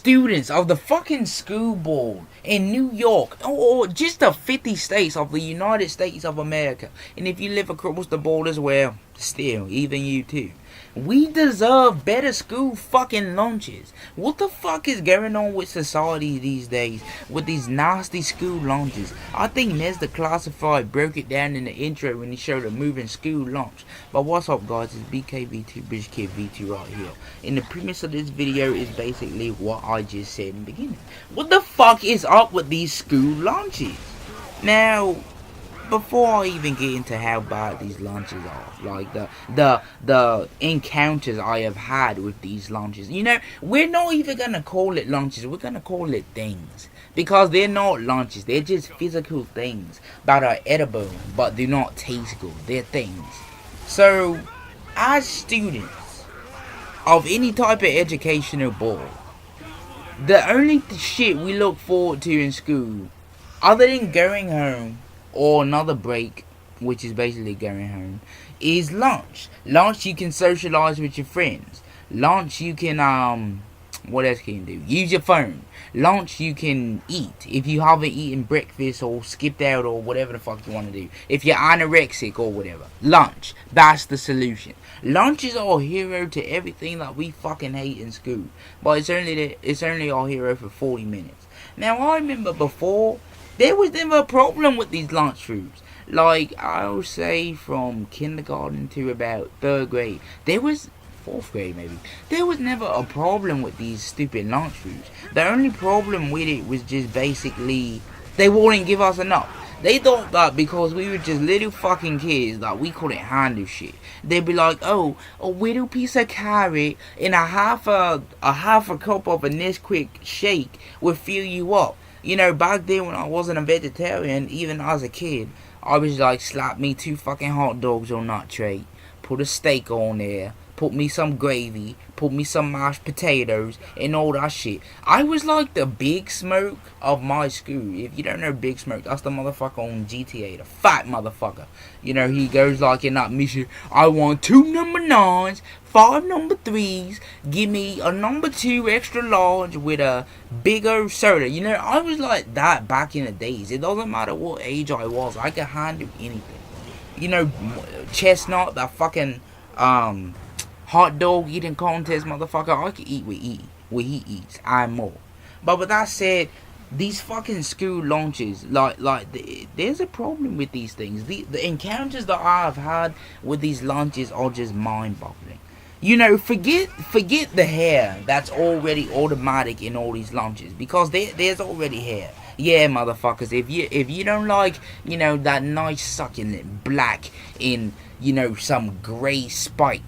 students of the fucking school board in New York, or just the 50 states of the United States of America, and if you live across the board as well, still, even you too, we deserve better school fucking lunches. What the fuck is going on with society these days with these nasty school lunches? I think Nez the Classified broke it down in the intro when he showed a moving school lunch. But what's up, guys? It's BKV2 British Kid V2 right here. And the premise of this video is basically what I just said in the beginning. What the fuck is up with these school lunches? Now, before I even get into how bad these lunches are, like the encounters I have had with these lunches, you know, we're not even gonna call it lunches, we're gonna call it things. Because they're not lunches, they're just physical things that are edible but do not taste good. They're things. So, as students of any type of educational board, the only shit we look forward to in school, other than going home or another break, which is basically going home, is lunch. Lunch you can socialize with your friends. Lunch you can what else can you do? Use your phone. Lunch you can eat if you haven't eaten breakfast or skipped out or whatever the fuck you want to do. If you're anorexic or whatever. Lunch. That's the solution. Lunch is our hero to everything that we fucking hate in school. But it's only our hero for 40 minutes. Now I remember before, there was never a problem with these lunch foods. Like, I'll say from kindergarten to about 3rd grade. There was 4th grade maybe. There was never a problem with these stupid lunch foods. The only problem with it was just basically they wouldn't give us enough. They thought that because we were just little fucking kids that we couldn't handle shit. They'd be like, oh, a little piece of carrot and a half a cup of a Nesquik shake will fill you up. You know, back then when I wasn't a vegetarian, even as a kid, I was like, slap me 2 fucking hot dogs on that tray, put a steak on there, put me some gravy, put me some mashed potatoes, and all that shit. I was like the Big Smoke of my school. If you don't know Big Smoke, that's the motherfucker on GTA, the fat motherfucker. You know, he goes like in that mission, I want 2 number 9s, 5 number 3s, give me a number 2 extra large with a bigger soda. You know, I was like that back in the days. It doesn't matter what age I was, I could handle anything. You know, Chestnut, that fucking hot dog eating contest motherfucker, I could eat what he eats and more. But with that said, these fucking school lunches, there's a problem with these things. The encounters that I've had with these lunches are just mind-boggling. You know, forget the hair that's already automatic in all these lunches, because there's already hair. Yeah, motherfuckers, if you don't like, you know, that nice succulent black in, you know, some grey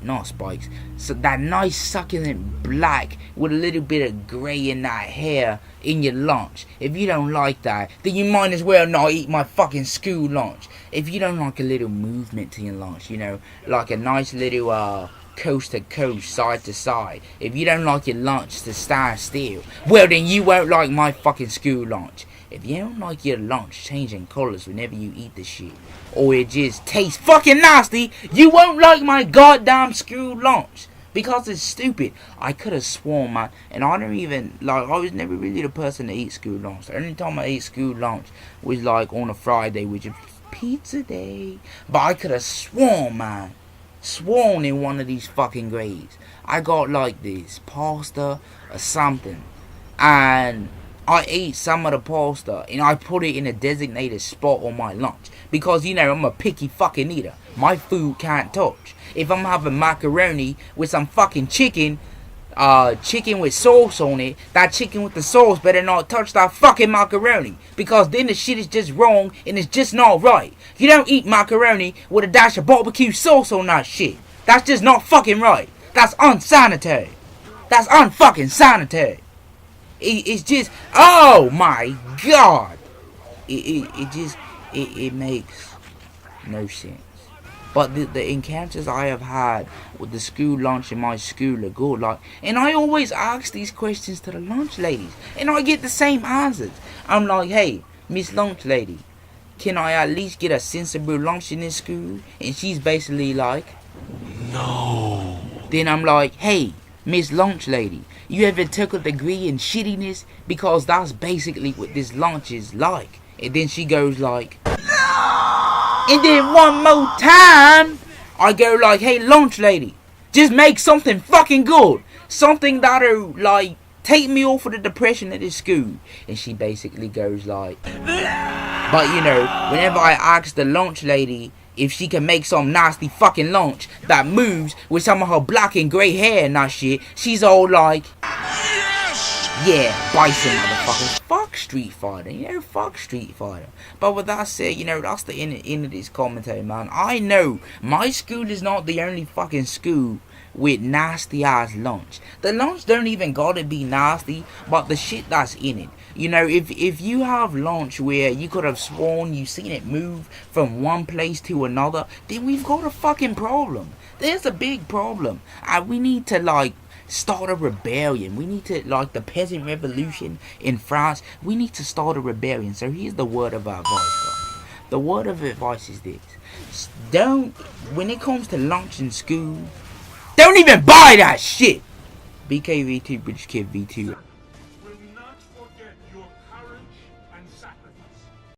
not spikes, so that nice succulent black with a little bit of grey in that hair in your lunch, if you don't like that, then you might as well not eat my fucking school lunch. If you don't like a little movement to your lunch, you know, like a nice little coast to coast, side to side, if you don't like your lunch to stand still, well then you won't like my fucking school lunch. If you don't like your lunch changing colours whenever you eat the shit, or it just tastes fucking nasty, you won't like my goddamn school lunch. Because it's stupid. I could have sworn, man, and I don't even, like, I was never really the person to eat school lunch. The only time I ate school lunch was like on a Friday, which is pizza day. But I could have sworn, man, in one of these fucking grades, I got like this pasta or something, and I ate some of the pasta and I put it in a designated spot on my lunch. Because, you know, I'm a picky fucking eater. My food can't touch. If I'm having macaroni with some fucking chicken with sauce on it, that chicken with the sauce better not touch that fucking macaroni. Because then the shit is just wrong and it's just not right. You don't eat macaroni with a dash of barbecue sauce on that shit. That's just not fucking right. That's unsanitary. That's unfucking sanitary. It's just, oh my god, it makes no sense. But the encounters I have had with the school lunch in my school are good, like, and I always ask these questions to the lunch ladies, and I get the same answers. I'm like, hey, Miss Lunch Lady, can I at least get a sensible lunch in this school? And she's basically like, no. Then I'm like, hey, Miss Lunch Lady, you ever took a degree in shittiness? Because that's basically what this lunch is like. And then she goes like, and then one more time, I go like, hey Lunch Lady, just make something fucking good. Something that'll like take me off of the depression at this school. And she basically goes like, but you know, whenever I ask the lunch lady if she can make some nasty fucking lunch that moves with some of her black and grey hair and that shit, she's all like, yeah, bison motherfuckers. Fuck Street Fighter, you know, fuck Street Fighter. But with that said, you know, that's the end of this commentary, man. I know my school is not the only fucking school with nasty ass lunch. The lunch don't even gotta be nasty, but the shit that's in it. You know, if you have lunch where you could have sworn you seen it move from one place to another, then we've got a fucking problem. There's a big problem. And we need to like start a rebellion. We need to, like the peasant revolution in France, we need to start a rebellion. So here's the word of advice, guys. The word of advice is this. Don't, when it comes to lunch in school, don't even buy that shit. BKV2, British Kid V2.